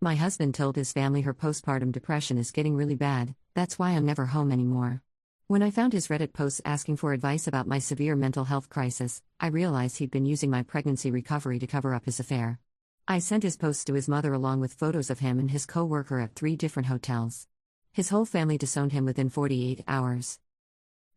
My husband told his family her postpartum depression is getting really bad, that's why I'm never home anymore. When I found his Reddit posts asking for advice about my severe mental health crisis, I realized he'd been using my pregnancy recovery to cover up his affair. I sent his posts to his mother along with photos of him and his co-worker at 3 different hotels. His whole family disowned him within 48 hours.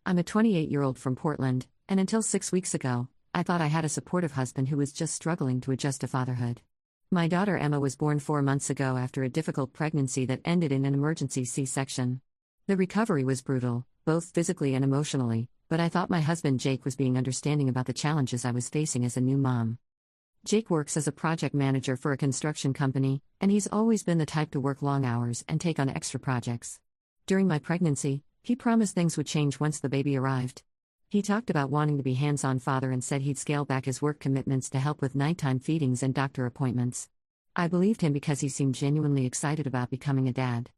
I'm a 28-year-old from Portland, and until 6 weeks ago, I thought I had a supportive husband who was just struggling to adjust to fatherhood. My daughter Emma was born 4 months ago after a difficult pregnancy that ended in an emergency C-section. The recovery was brutal, both physically and emotionally, but I thought my husband Jake was being understanding about the challenges I was facing as a new mom. Jake works as a project manager for a construction company, and he's always been the type to work long hours and take on extra projects. During my pregnancy, he promised things would change once the baby arrived. He talked about wanting to be hands-on father and said he'd scale back his work commitments to help with nighttime feedings and doctor appointments. I believed him because he seemed genuinely excited about becoming a dad.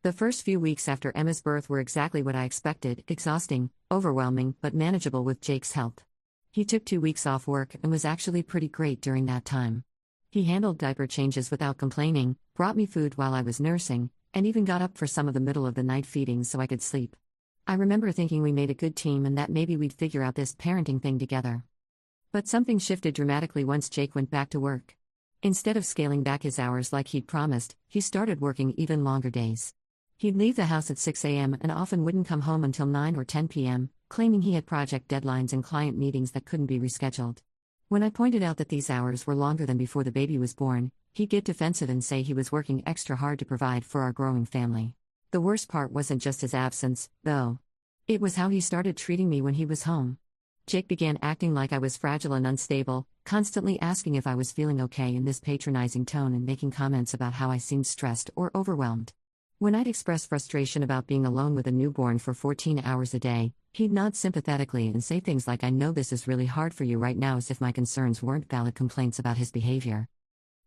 The first few weeks after Emma's birth were exactly what I expected: exhausting, overwhelming, but manageable with Jake's help. He took 2 weeks off work and was actually pretty great during that time. He handled diaper changes without complaining, brought me food while I was nursing, and even got up for some of the middle-of-the-night feedings so I could sleep. I remember thinking we made a good team and that maybe we'd figure out this parenting thing together. But something shifted dramatically once Jake went back to work. Instead of scaling back his hours like he'd promised, he started working even longer days. He'd leave the house at 6 a.m. and often wouldn't come home until 9 or 10 p.m., claiming he had project deadlines and client meetings that couldn't be rescheduled. When I pointed out that these hours were longer than before the baby was born, he'd get defensive and say he was working extra hard to provide for our growing family. The worst part wasn't just his absence, though. It was how he started treating me when he was home. Jake began acting like I was fragile and unstable, constantly asking if I was feeling okay in this patronizing tone and making comments about how I seemed stressed or overwhelmed. When I'd express frustration about being alone with a newborn for 14 hours a day, he'd nod sympathetically and say things like, "I know this is really hard for you right now," as if my concerns weren't valid complaints about his behavior.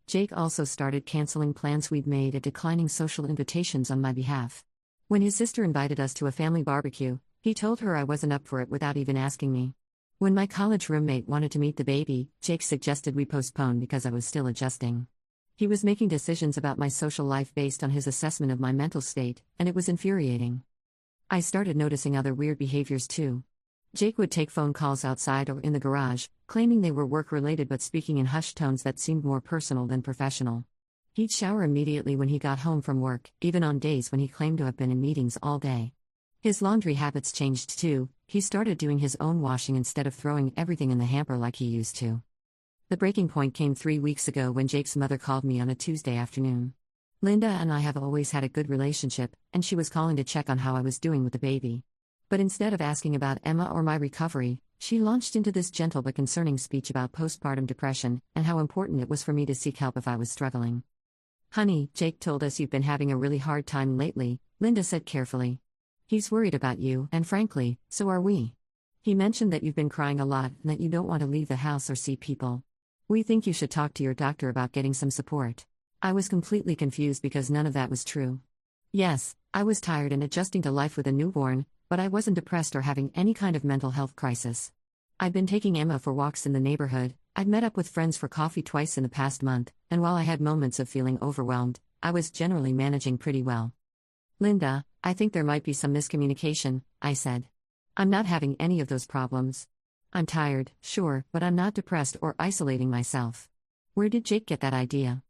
Jake also started canceling plans we'd made and declining social invitations on my behalf. When his sister invited us to a family barbecue, he told her I wasn't up for it without even asking me. When my college roommate wanted to meet the baby, Jake suggested we postpone because I was still adjusting. He was making decisions about my social life based on his assessment of my mental state, and it was infuriating. I started noticing other weird behaviors too. Jake would take phone calls outside or in the garage, claiming they were work-related but speaking in hushed tones that seemed more personal than professional. He'd shower immediately when he got home from work, even on days when he claimed to have been in meetings all day. His laundry habits changed too. He started doing his own washing instead of throwing everything in the hamper like he used to. The breaking point came 3 weeks ago when Jake's mother called me on a Tuesday afternoon. Linda and I have always had a good relationship, and she was calling to check on how I was doing with the baby. But instead of asking about Emma or my recovery, she launched into this gentle but concerning speech about postpartum depression and how important it was for me to seek help if I was struggling. "Honey, Jake told us you've been having a really hard time lately," Linda said carefully. "He's worried about you, and frankly, so are we. He mentioned that you've been crying a lot and that you don't want to leave the house or see people. We think you should talk to your doctor about getting some support." I was completely confused because none of that was true. Yes, I was tired and adjusting to life with a newborn, but I wasn't depressed or having any kind of mental health crisis. I'd been taking Emma for walks in the neighborhood, I'd met up with friends for coffee twice in the past month, and while I had moments of feeling overwhelmed, I was generally managing pretty well. "Linda, I think there might be some miscommunication," I said. "I'm not having any of those problems. I'm tired, sure, but I'm not depressed or isolating myself. Where did Jake get that idea?"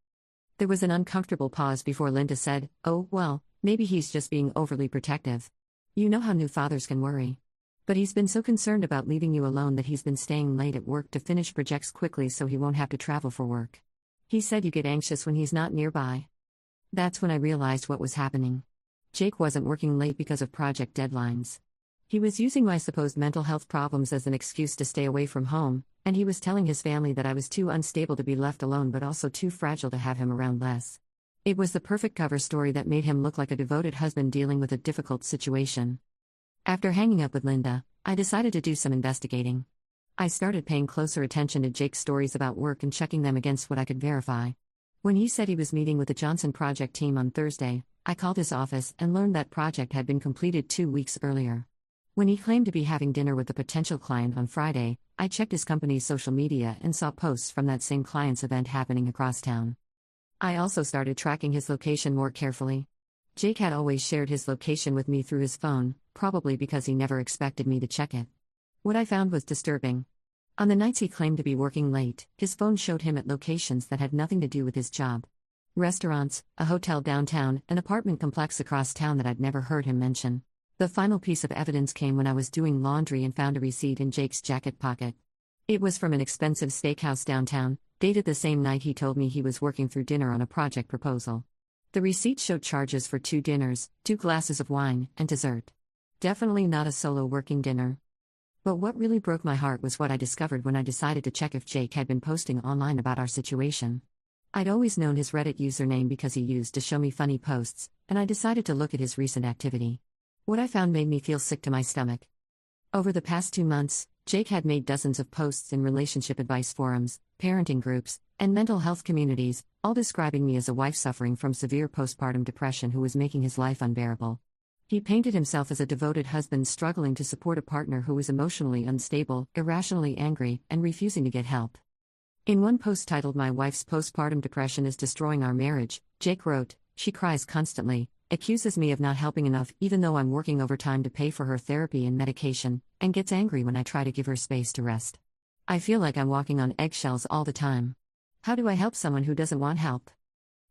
There was an uncomfortable pause before Linda said, "Oh, well, maybe he's just being overly protective. You know how new fathers can worry. But he's been so concerned about leaving you alone that he's been staying late at work to finish projects quickly so he won't have to travel for work. He said you get anxious when he's not nearby." That's when I realized what was happening. Jake wasn't working late because of project deadlines. He was using my supposed mental health problems as an excuse to stay away from home, and he was telling his family that I was too unstable to be left alone but also too fragile to have him around less. It was the perfect cover story that made him look like a devoted husband dealing with a difficult situation. After hanging up with Linda, I decided to do some investigating. I started paying closer attention to Jake's stories about work and checking them against what I could verify. When he said he was meeting with the Johnson project team on Thursday, I called his office and learned that project had been completed 2 weeks earlier. When he claimed to be having dinner with a potential client on Friday, I checked his company's social media and saw posts from that same client's event happening across town. I also started tracking his location more carefully. Jake had always shared his location with me through his phone, probably because he never expected me to check it. What I found was disturbing. On the nights he claimed to be working late, his phone showed him at locations that had nothing to do with his job. Restaurants, a hotel downtown, an apartment complex across town that I'd never heard him mention. The final piece of evidence came when I was doing laundry and found a receipt in Jake's jacket pocket. It was from an expensive steakhouse downtown, dated the same night he told me he was working through dinner on a project proposal. The receipt showed charges for 2 dinners, 2 glasses of wine, and dessert. Definitely not a solo working dinner. But what really broke my heart was what I discovered when I decided to check if Jake had been posting online about our situation. I'd always known his Reddit username because he used to show me funny posts, and I decided to look at his recent activity. What I found made me feel sick to my stomach. Over the past 2 months, Jake had made dozens of posts in relationship advice forums, parenting groups, and mental health communities, all describing me as a wife suffering from severe postpartum depression who was making his life unbearable. He painted himself as a devoted husband struggling to support a partner who was emotionally unstable, irrationally angry, and refusing to get help. In one post titled "My Wife's Postpartum Depression is Destroying Our Marriage," Jake wrote, "She cries constantly, accuses me of not helping enough even though I'm working overtime to pay for her therapy and medication, and gets angry when I try to give her space to rest. I feel like I'm walking on eggshells all the time. How do I help someone who doesn't want help?"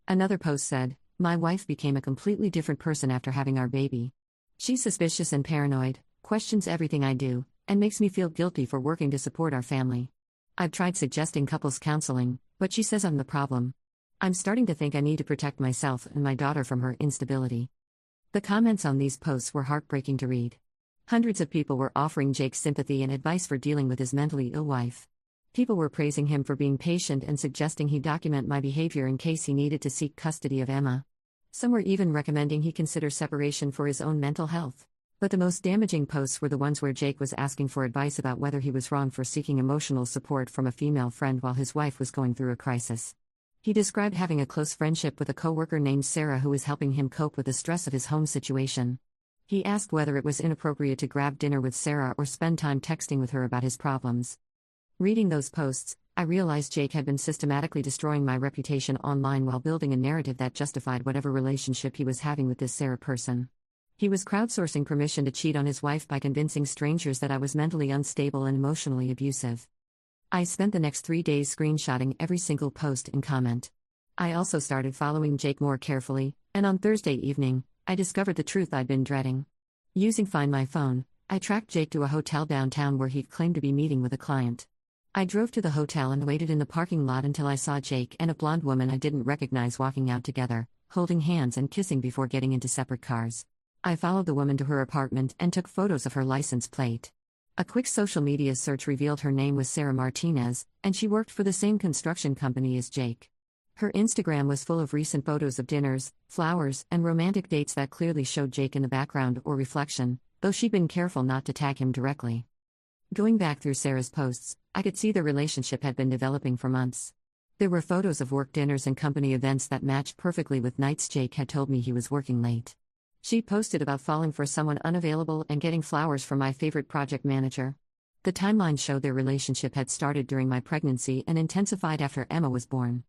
Another post said, "My wife became a completely different person after having our baby. She's suspicious and paranoid, questions everything I do, and makes me feel guilty for working to support our family. I've tried suggesting couples counseling, but she says I'm the problem. I'm starting to think I need to protect myself and my daughter from her instability." The comments on these posts were heartbreaking to read. Hundreds of people were offering Jake sympathy and advice for dealing with his mentally ill wife. People were praising him for being patient and suggesting he document my behavior in case he needed to seek custody of Emma. Some were even recommending he consider separation for his own mental health. But the most damaging posts were the ones where Jake was asking for advice about whether he was wrong for seeking emotional support from a female friend while his wife was going through a crisis. He described having a close friendship with a coworker named Sarah who was helping him cope with the stress of his home situation. He asked whether it was inappropriate to grab dinner with Sarah or spend time texting with her about his problems. Reading those posts, I realized Jake had been systematically destroying my reputation online while building a narrative that justified whatever relationship he was having with this Sarah person. He was crowdsourcing permission to cheat on his wife by convincing strangers that I was mentally unstable and emotionally abusive. I spent the next 3 days screenshotting every single post and comment. I also started following Jake more carefully, and on Thursday evening, I discovered the truth I'd been dreading. Using Find My Phone, I tracked Jake to a hotel downtown where he'd claimed to be meeting with a client. I drove to the hotel and waited in the parking lot until I saw Jake and a blonde woman I didn't recognize walking out together, holding hands and kissing before getting into separate cars. I followed the woman to her apartment and took photos of her license plate. A quick social media search revealed her name was Sarah Martinez, and she worked for the same construction company as Jake. Her Instagram was full of recent photos of dinners, flowers, and romantic dates that clearly showed Jake in the background or reflection, though she'd been careful not to tag him directly. Going back through Sarah's posts, I could see the relationship had been developing for months. There were photos of work dinners and company events that matched perfectly with nights Jake had told me he was working late. She posted about falling for someone unavailable and getting flowers from my favorite project manager. The timeline showed their relationship had started during my pregnancy and intensified after Emma was born.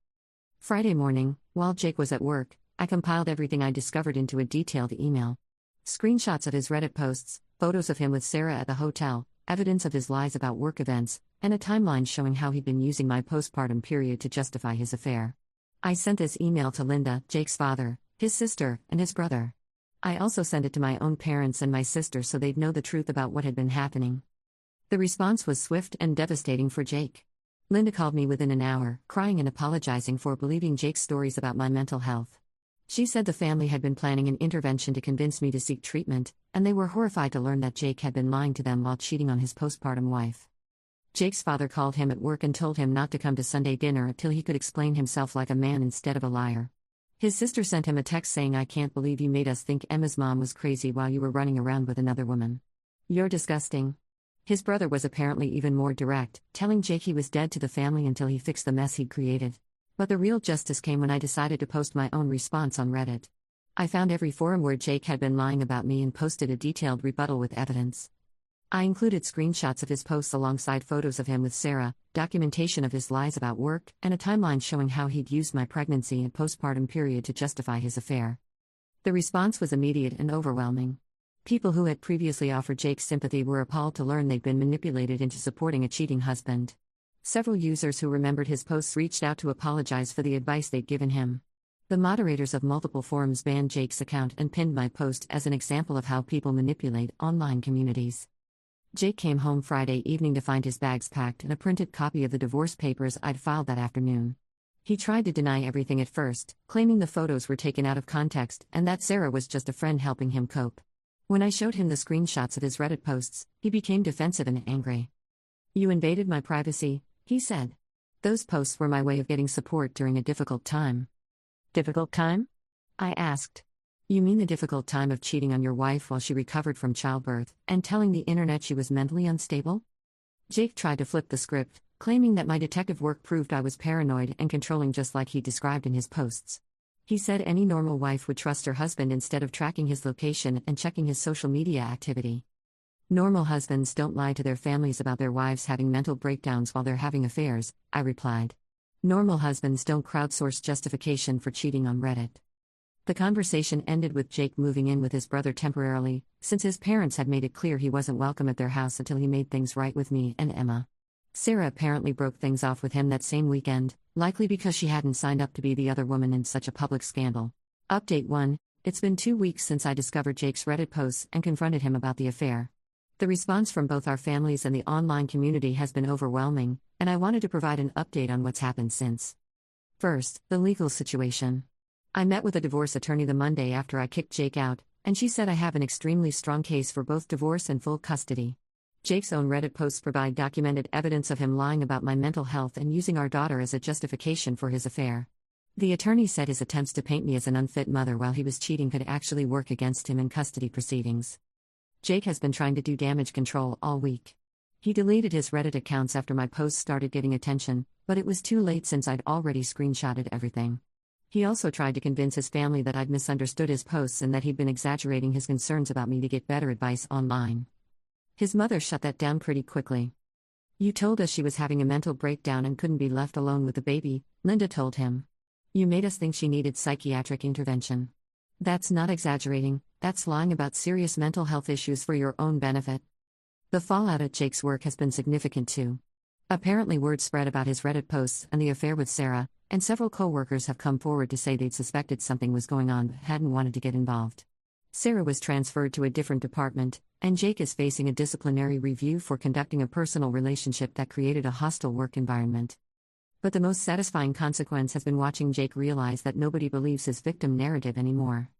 Friday morning, while Jake was at work, I compiled everything I discovered into a detailed email. Screenshots of his Reddit posts, photos of him with Sarah at the hotel, evidence of his lies about work events, and a timeline showing how he'd been using my postpartum period to justify his affair. I sent this email to Linda, Jake's father, his sister, and his brother. I also sent it to my own parents and my sister so they'd know the truth about what had been happening. The response was swift and devastating for Jake. Linda called me within an hour, crying and apologizing for believing Jake's stories about my mental health. She said the family had been planning an intervention to convince me to seek treatment, and they were horrified to learn that Jake had been lying to them while cheating on his postpartum wife. Jake's father called him at work and told him not to come to Sunday dinner until he could explain himself like a man instead of a liar. His sister sent him a text saying, "I can't believe you made us think Emma's mom was crazy while you were running around with another woman. You're disgusting." His brother was apparently even more direct, telling Jake he was dead to the family until he fixed the mess he'd created. But the real justice came when I decided to post my own response on Reddit. I found every forum where Jake had been lying about me and posted a detailed rebuttal with evidence. I included screenshots of his posts alongside photos of him with Sarah, documentation of his lies about work, and a timeline showing how he'd used my pregnancy and postpartum period to justify his affair. The response was immediate and overwhelming. People who had previously offered Jake sympathy were appalled to learn they'd been manipulated into supporting a cheating husband. Several users who remembered his posts reached out to apologize for the advice they'd given him. The moderators of multiple forums banned Jake's account and pinned my post as an example of how people manipulate online communities. Jake came home Friday evening to find his bags packed and a printed copy of the divorce papers I'd filed that afternoon. He tried to deny everything at first, claiming the photos were taken out of context and that Sarah was just a friend helping him cope. When I showed him the screenshots of his Reddit posts, he became defensive and angry. "You invaded my privacy," he said. "Those posts were my way of getting support during a difficult time." "Difficult time?" I asked. "You mean the difficult time of cheating on your wife while she recovered from childbirth, and telling the internet she was mentally unstable?" Jake tried to flip the script, claiming that my detective work proved I was paranoid and controlling just like he described in his posts. He said any normal wife would trust her husband instead of tracking his location and checking his social media activity. "Normal husbands don't lie to their families about their wives having mental breakdowns while they're having affairs," I replied. "Normal husbands don't crowdsource justification for cheating on Reddit." The conversation ended with Jake moving in with his brother temporarily, since his parents had made it clear he wasn't welcome at their house until he made things right with me and Emma. Sarah apparently broke things off with him that same weekend, likely because she hadn't signed up to be the other woman in such a public scandal. Update 1: It's been 2 weeks since I discovered Jake's Reddit posts and confronted him about the affair. The response from both our families and the online community has been overwhelming, and I wanted to provide an update on what's happened since. First, the legal situation. I met with a divorce attorney the Monday after I kicked Jake out, and she said I have an extremely strong case for both divorce and full custody. Jake's own Reddit posts provide documented evidence of him lying about my mental health and using our daughter as a justification for his affair. The attorney said his attempts to paint me as an unfit mother while he was cheating could actually work against him in custody proceedings. Jake has been trying to do damage control all week. He deleted his Reddit accounts after my posts started getting attention, but it was too late since I'd already screenshotted everything. He also tried to convince his family that I'd misunderstood his posts and that he'd been exaggerating his concerns about me to get better advice online. His mother shut that down pretty quickly. "You told us she was having a mental breakdown and couldn't be left alone with the baby," Linda told him. "You made us think she needed psychiatric intervention. That's not exaggerating, that's lying about serious mental health issues for your own benefit." The fallout at Jake's work has been significant too. Apparently word spread about his Reddit posts and the affair with Sarah, and several co-workers have come forward to say they'd suspected something was going on but hadn't wanted to get involved. Sarah was transferred to a different department, and Jake is facing a disciplinary review for conducting a personal relationship that created a hostile work environment. But the most satisfying consequence has been watching Jake realize that nobody believes his victim narrative anymore.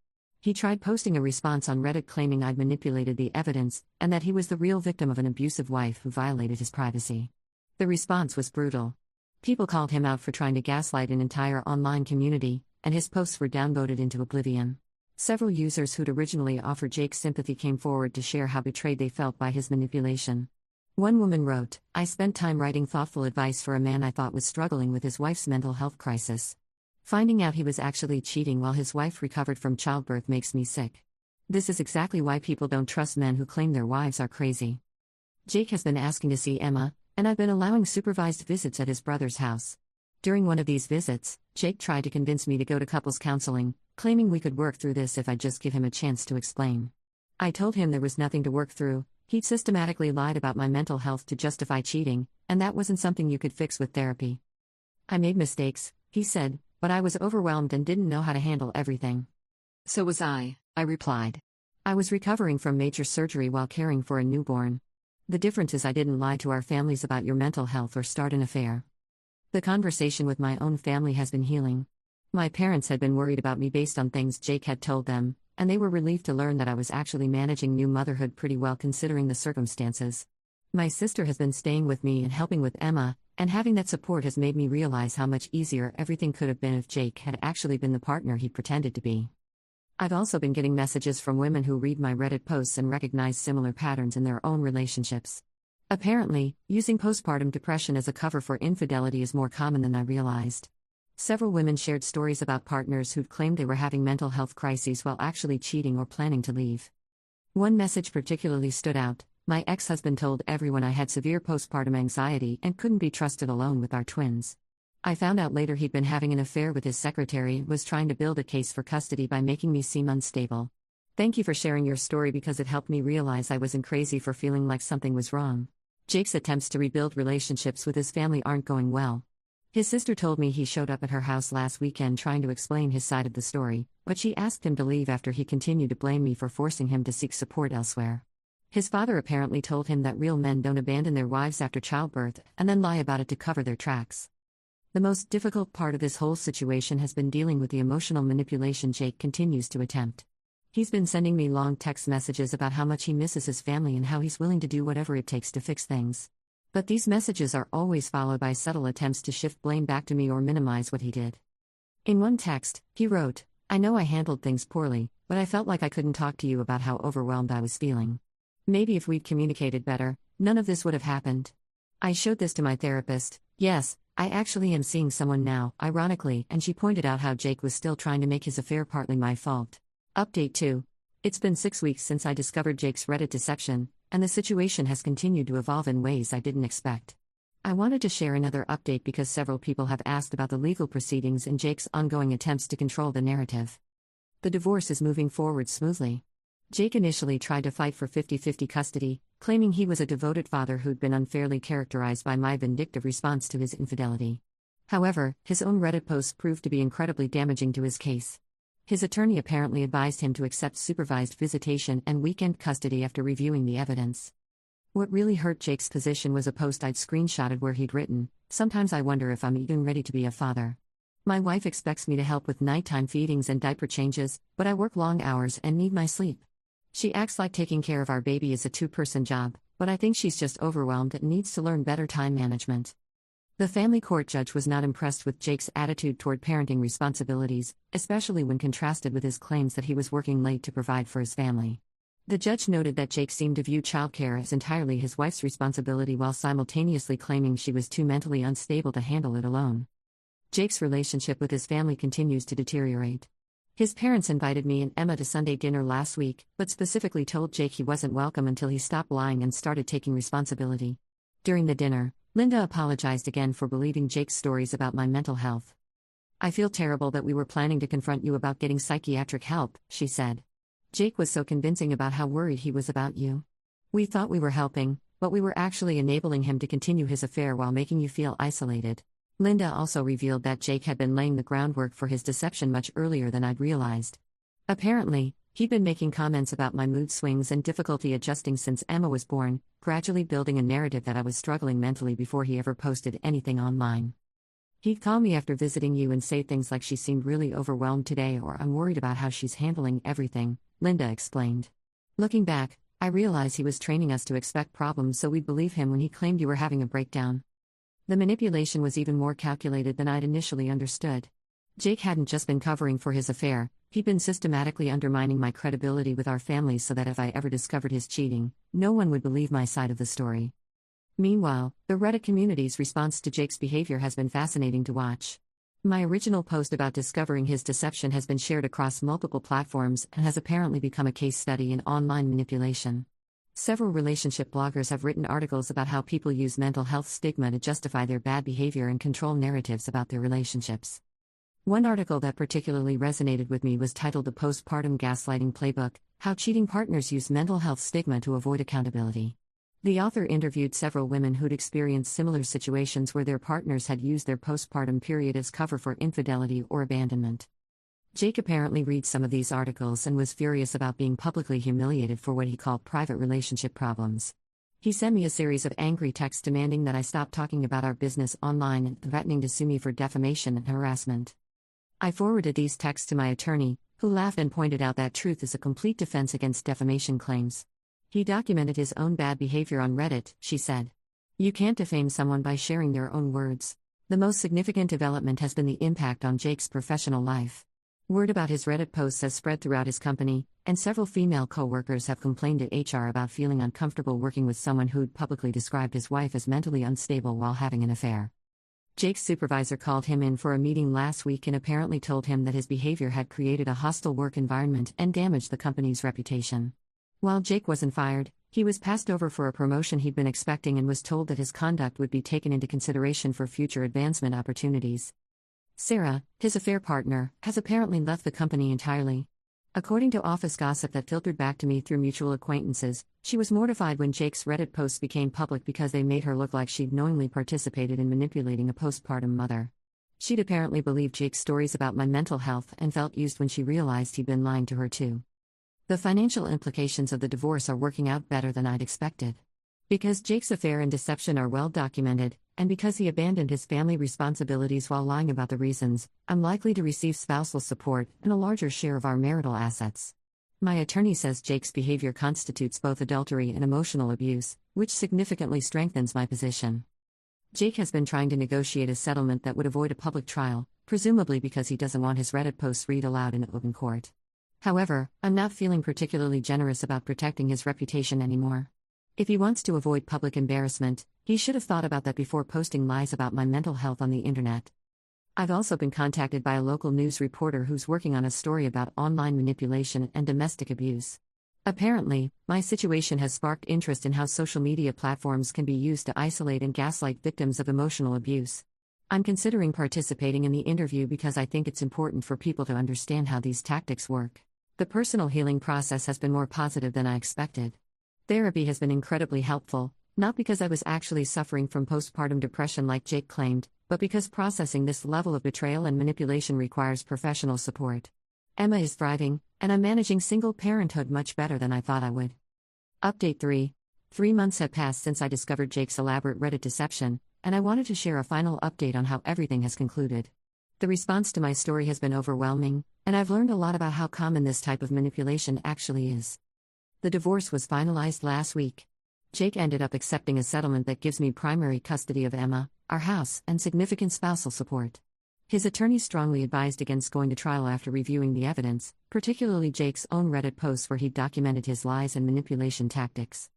He tried posting a response on Reddit claiming I'd manipulated the evidence, and that he was the real victim of an abusive wife who violated his privacy. The response was brutal. People called him out for trying to gaslight an entire online community, and his posts were downvoted into oblivion. Several users who'd originally offered Jake sympathy came forward to share how betrayed they felt by his manipulation. One woman wrote, "I spent time writing thoughtful advice for a man I thought was struggling with his wife's mental health crisis. Finding out he was actually cheating while his wife recovered from childbirth makes me sick. This is exactly why people don't trust men who claim their wives are crazy." Jake has been asking to see Emma, and I've been allowing supervised visits at his brother's house. During one of these visits, Jake tried to convince me to go to couples counseling, claiming we could work through this if I'd just give him a chance to explain. I told him there was nothing to work through. He'd systematically lied about my mental health to justify cheating, and that wasn't something you could fix with therapy. "I made mistakes," he said, "but I was overwhelmed and didn't know how to handle everything." "So was I replied. "I was recovering from major surgery while caring for a newborn. The difference is I didn't lie to our families about your mental health or start an affair." The conversation with my own family has been healing. My parents had been worried about me based on things Jake had told them, and they were relieved to learn that I was actually managing new motherhood pretty well considering the circumstances. My sister has been staying with me and helping with Emma, and having that support has made me realize how much easier everything could have been if Jake had actually been the partner he pretended to be. I've also been getting messages from women who read my Reddit posts and recognize similar patterns in their own relationships. Apparently, using postpartum depression as a cover for infidelity is more common than I realized. Several women shared stories about partners who'd claimed they were having mental health crises while actually cheating or planning to leave. One message particularly stood out: My ex-husband told everyone I had severe postpartum anxiety and couldn't be trusted alone with our twins. I found out later he'd been having an affair with his secretary and was trying to build a case for custody by making me seem unstable. Thank you for sharing your story because it helped me realize I wasn't crazy for feeling like something was wrong. Jake's attempts to rebuild relationships with his family aren't going well. His sister told me he showed up at her house last weekend trying to explain his side of the story, but she asked him to leave after he continued to blame me for forcing him to seek support elsewhere. His father apparently told him that real men don't abandon their wives after childbirth and then lie about it to cover their tracks. The most difficult part of this whole situation has been dealing with the emotional manipulation Jake continues to attempt. He's been sending me long text messages about how much he misses his family and how he's willing to do whatever it takes to fix things. But these messages are always followed by subtle attempts to shift blame back to me or minimize what he did. In one text, he wrote, "I know I handled things poorly, but I felt like I couldn't talk to you about how overwhelmed I was feeling. Maybe if we'd communicated better, none of this would have happened. I showed this to my therapist. Yes, I actually am seeing someone now, ironically, and she pointed out how Jake was still trying to make his affair partly my fault." Update 2. It's been 6 weeks since I discovered Jake's Reddit deception, and the situation has continued to evolve in ways I didn't expect. I wanted to share another update because several people have asked about the legal proceedings and Jake's ongoing attempts to control the narrative. The divorce is moving forward smoothly. Jake initially tried to fight for 50-50 custody, claiming he was a devoted father who'd been unfairly characterized by my vindictive response to his infidelity. However, his own Reddit posts proved to be incredibly damaging to his case. His attorney apparently advised him to accept supervised visitation and weekend custody after reviewing the evidence. What really hurt Jake's position was a post I'd screenshotted where he'd written, "Sometimes I wonder if I'm even ready to be a father. My wife expects me to help with nighttime feedings and diaper changes, but I work long hours and need my sleep. She acts like taking care of our baby is a two-person job, but I think she's just overwhelmed and needs to learn better time management." The family court judge was not impressed with Jake's attitude toward parenting responsibilities, especially when contrasted with his claims that he was working late to provide for his family. The judge noted that Jake seemed to view childcare as entirely his wife's responsibility while simultaneously claiming she was too mentally unstable to handle it alone. Jake's relationship with his family continues to deteriorate. His parents invited me and Emma to Sunday dinner last week, but specifically told Jake he wasn't welcome until he stopped lying and started taking responsibility. During the dinner, Linda apologized again for believing Jake's stories about my mental health. "I feel terrible that we were planning to confront you about getting psychiatric help," she said. "Jake was so convincing about how worried he was about you. We thought we were helping, but we were actually enabling him to continue his affair while making you feel isolated." Linda also revealed that Jake had been laying the groundwork for his deception much earlier than I'd realized. Apparently, he'd been making comments about my mood swings and difficulty adjusting since Emma was born, gradually building a narrative that I was struggling mentally before he ever posted anything online. "He'd call me after visiting you and say things like she seemed really overwhelmed today or I'm worried about how she's handling everything," Linda explained. "Looking back, I realize he was training us to expect problems so we'd believe him when he claimed you were having a breakdown. The manipulation was even more calculated than I'd initially understood. Jake hadn't just been covering for his affair, he'd been systematically undermining my credibility with our family so that if I ever discovered his cheating, no one would believe my side of the story." Meanwhile, the Reddit community's response to Jake's behavior has been fascinating to watch. My original post about discovering his deception has been shared across multiple platforms and has apparently become a case study in online manipulation. Several relationship bloggers have written articles about how people use mental health stigma to justify their bad behavior and control narratives about their relationships. One article that particularly resonated with me was titled "The Postpartum Gaslighting Playbook: How Cheating Partners Use Mental Health Stigma to Avoid Accountability." The author interviewed several women who'd experienced similar situations where their partners had used their postpartum period as cover for infidelity or abandonment. Jake apparently read some of these articles and was furious about being publicly humiliated for what he called private relationship problems. He sent me a series of angry texts demanding that I stop talking about our business online and threatening to sue me for defamation and harassment. I forwarded these texts to my attorney, who laughed and pointed out that truth is a complete defense against defamation claims. He documented his own bad behavior on Reddit, she said. "You can't defame someone by sharing their own words." The most significant development has been the impact on Jake's professional life. Word about his Reddit posts has spread throughout his company, and several female co-workers have complained to HR about feeling uncomfortable working with someone who'd publicly described his wife as mentally unstable while having an affair. Jake's supervisor called him in for a meeting last week and apparently told him that his behavior had created a hostile work environment and damaged the company's reputation. While Jake wasn't fired, He was passed over for a promotion he'd been expecting and was told that his conduct would be taken into consideration for future advancement opportunities. Sarah, his affair partner, has apparently left the company entirely. According to office gossip that filtered back to me through mutual acquaintances, she was mortified when Jake's Reddit posts became public because they made her look like she'd knowingly participated in manipulating a postpartum mother. She'd apparently believed Jake's stories about my mental health and felt used when she realized he'd been lying to her too. The financial implications of the divorce are working out better than I'd expected. Because Jake's affair and deception are well documented, and because he abandoned his family responsibilities while lying about the reasons, I'm likely to receive spousal support and a larger share of our marital assets. My attorney says Jake's behavior constitutes both adultery and emotional abuse, which significantly strengthens my position. Jake has been trying to negotiate a settlement that would avoid a public trial, presumably because he doesn't want his Reddit posts read aloud in open court. However, I'm not feeling particularly generous about protecting his reputation anymore. If he wants to avoid public embarrassment, he should have thought about that before posting lies about my mental health on the internet. I've also been contacted by a local news reporter who's working on a story about online manipulation and domestic abuse. Apparently, my situation has sparked interest in how social media platforms can be used to isolate and gaslight victims of emotional abuse. I'm considering participating in the interview because I think it's important for people to understand how these tactics work. The personal healing process has been more positive than I expected. Therapy has been incredibly helpful, not because I was actually suffering from postpartum depression like Jake claimed, but because processing this level of betrayal and manipulation requires professional support. Emma is thriving, and I'm managing single parenthood much better than I thought I would. Update 3. 3 months have passed since I discovered Jake's elaborate Reddit deception, and I wanted to share a final update on how everything has concluded. The response to my story has been overwhelming, and I've learned a lot about how common this type of manipulation actually is. The divorce was finalized last week. Jake ended up accepting a settlement that gives me primary custody of Emma, our house, and significant spousal support. His attorney strongly advised against going to trial after reviewing the evidence, particularly Jake's own Reddit posts where he documented his lies and manipulation tactics.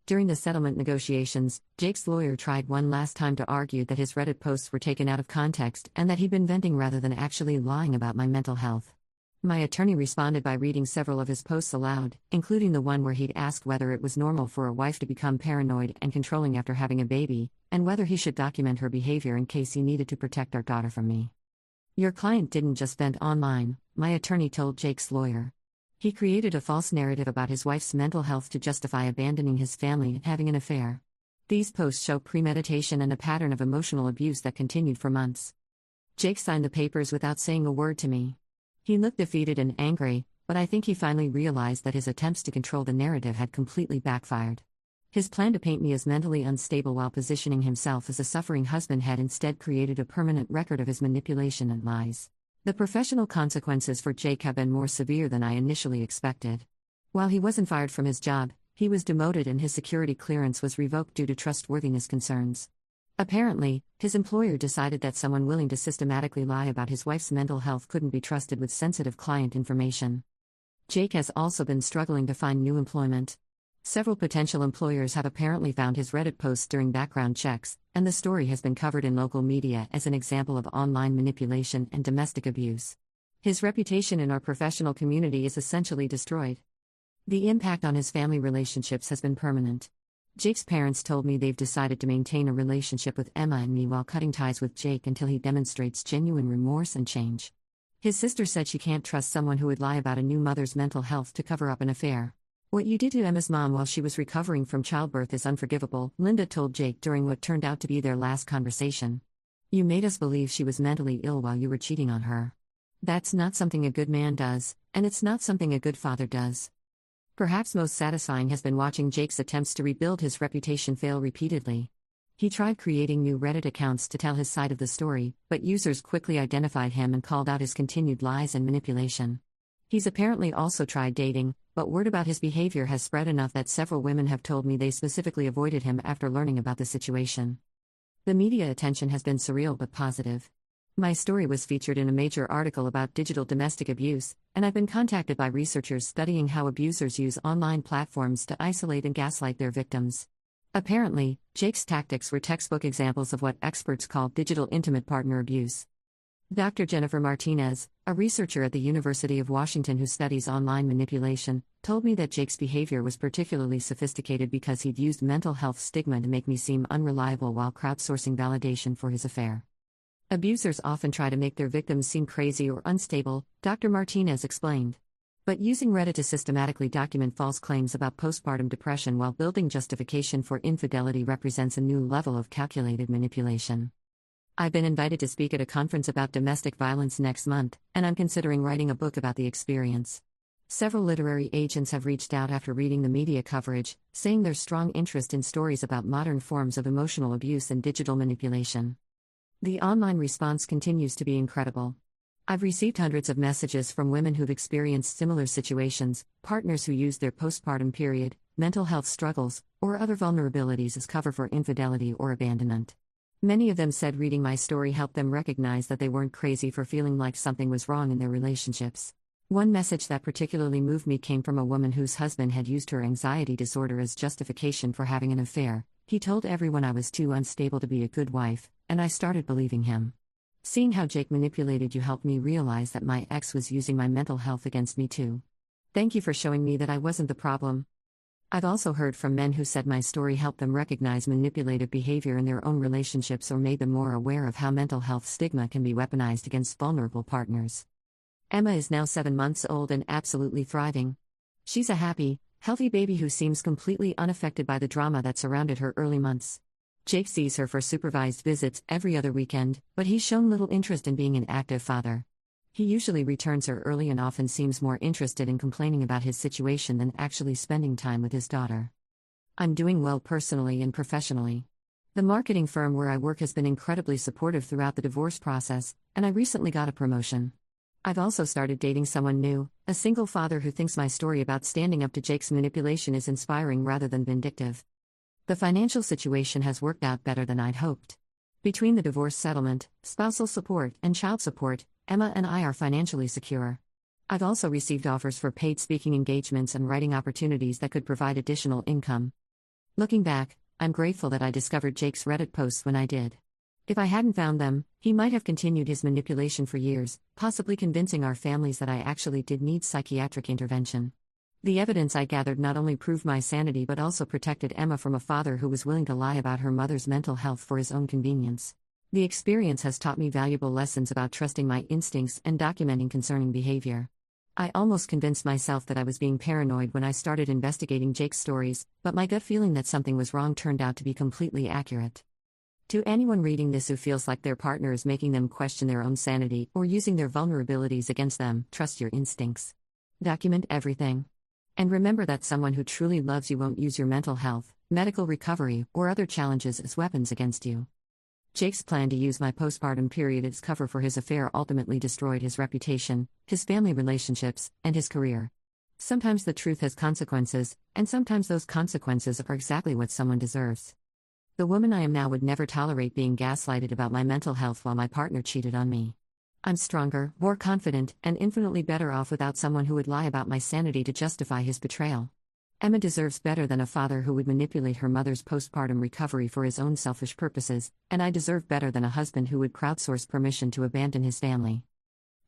During the settlement negotiations, Jake's lawyer tried one last time to argue that his Reddit posts were taken out of context and that he'd been venting rather than actually lying about my mental health. My attorney responded by reading several of his posts aloud, including the one where he'd asked whether it was normal for a wife to become paranoid and controlling after having a baby, and whether he should document her behavior in case he needed to protect our daughter from me. "Your client didn't just vent online," my attorney told Jake's lawyer. "He created a false narrative about his wife's mental health to justify abandoning his family and having an affair. These posts show premeditation and a pattern of emotional abuse that continued for months." Jake signed the papers without saying a word to me. He looked defeated and angry, but I think he finally realized that his attempts to control the narrative had completely backfired. His plan to paint me as mentally unstable while positioning himself as a suffering husband had instead created a permanent record of his manipulation and lies. The professional consequences for Jake have been more severe than I initially expected. While he wasn't fired from his job, he was demoted and his security clearance was revoked due to trustworthiness concerns. Apparently, his employer decided that someone willing to systematically lie about his wife's mental health couldn't be trusted with sensitive client information. Jake has also been struggling to find new employment. Several potential employers have apparently found his Reddit posts during background checks, and the story has been covered in local media as an example of online manipulation and domestic abuse. His reputation in our professional community is essentially destroyed. The impact on his family relationships has been permanent. Jake's parents told me they've decided to maintain a relationship with Emma and me while cutting ties with Jake until he demonstrates genuine remorse and change. His sister said she can't trust someone who would lie about a new mother's mental health to cover up an affair. "What you did to Emma's mom while she was recovering from childbirth is unforgivable," Linda told Jake during what turned out to be their last conversation. "You made us believe she was mentally ill while you were cheating on her. That's not something a good man does, and it's not something a good father does." Perhaps most satisfying has been watching Jake's attempts to rebuild his reputation fail repeatedly. He tried creating new Reddit accounts to tell his side of the story, but users quickly identified him and called out his continued lies and manipulation. He's apparently also tried dating, but word about his behavior has spread enough that several women have told me they specifically avoided him after learning about the situation. The media attention has been surreal but positive. My story was featured in a major article about digital domestic abuse, and I've been contacted by researchers studying how abusers use online platforms to isolate and gaslight their victims. Apparently, Jake's tactics were textbook examples of what experts call digital intimate partner abuse. Dr. Jennifer Martinez, a researcher at the University of Washington who studies online manipulation, told me that Jake's behavior was particularly sophisticated because he'd used mental health stigma to make me seem unreliable while crowdsourcing validation for his affair. Abusers often try to make their victims seem crazy or unstable, Dr. Martinez explained. But using Reddit to systematically document false claims about postpartum depression while building justification for infidelity represents a new level of calculated manipulation. I've been invited to speak at a conference about domestic violence next month, and I'm considering writing a book about the experience. Several literary agents have reached out after reading the media coverage, saying there's strong interest in stories about modern forms of emotional abuse and digital manipulation. The online response continues to be incredible. I've received hundreds of messages from women who've experienced similar situations, partners who use their postpartum period, mental health struggles, or other vulnerabilities as cover for infidelity or abandonment. Many of them said reading my story helped them recognize that they weren't crazy for feeling like something was wrong in their relationships. One message that particularly moved me came from a woman whose husband had used her anxiety disorder as justification for having an affair. He told everyone I was too unstable to be a good wife, and I started believing him. Seeing how Jake manipulated you helped me realize that my ex was using my mental health against me too. Thank you for showing me that I wasn't the problem. I've also heard from men who said my story helped them recognize manipulative behavior in their own relationships or made them more aware of how mental health stigma can be weaponized against vulnerable partners. Emma is now 7 months old and absolutely thriving. She's a happy, healthy baby who seems completely unaffected by the drama that surrounded her early months. Jake sees her for supervised visits every other weekend, but he's shown little interest in being an active father. He usually returns her early and often seems more interested in complaining about his situation than actually spending time with his daughter. I'm doing well personally and professionally. The marketing firm where I work has been incredibly supportive throughout the divorce process, and I recently got a promotion. I've also started dating someone new, a single father who thinks my story about standing up to Jake's manipulation is inspiring rather than vindictive. The financial situation has worked out better than I'd hoped. Between the divorce settlement, spousal support, and child support, Emma and I are financially secure. I've also received offers for paid speaking engagements and writing opportunities that could provide additional income. Looking back, I'm grateful that I discovered Jake's Reddit posts when I did. If I hadn't found them, he might have continued his manipulation for years, possibly convincing our families that I actually did need psychiatric intervention. The evidence I gathered not only proved my sanity but also protected Emma from a father who was willing to lie about her mother's mental health for his own convenience. The experience has taught me valuable lessons about trusting my instincts and documenting concerning behavior. I almost convinced myself that I was being paranoid when I started investigating Jake's stories, but my gut feeling that something was wrong turned out to be completely accurate. To anyone reading this who feels like their partner is making them question their own sanity or using their vulnerabilities against them, trust your instincts. Document everything. And remember that someone who truly loves you won't use your mental health, medical recovery, or other challenges as weapons against you. Jake's plan to use my postpartum period as cover for his affair ultimately destroyed his reputation, his family relationships, and his career. Sometimes the truth has consequences, and sometimes those consequences are exactly what someone deserves. The woman I am now would never tolerate being gaslighted about my mental health while my partner cheated on me. I'm stronger, more confident, and infinitely better off without someone who would lie about my sanity to justify his betrayal. Emma deserves better than a father who would manipulate her mother's postpartum recovery for his own selfish purposes, and I deserve better than a husband who would crowdsource permission to abandon his family.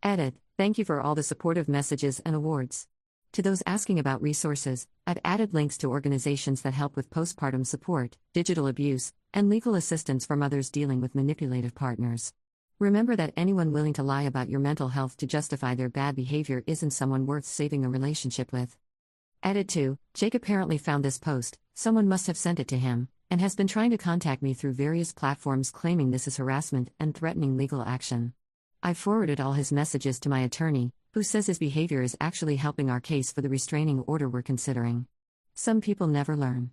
Edit. Thank you for all the supportive messages and awards. To those asking about resources, I've added links to organizations that help with postpartum support, digital abuse, and legal assistance for mothers dealing with manipulative partners. Remember that anyone willing to lie about your mental health to justify their bad behavior isn't someone worth saving a relationship with. Edit 2. Jake apparently found this post, someone must have sent it to him, and has been trying to contact me through various platforms claiming this is harassment and threatening legal action. I forwarded all his messages to my attorney, who says his behavior is actually helping our case for the restraining order we're considering. Some people never learn.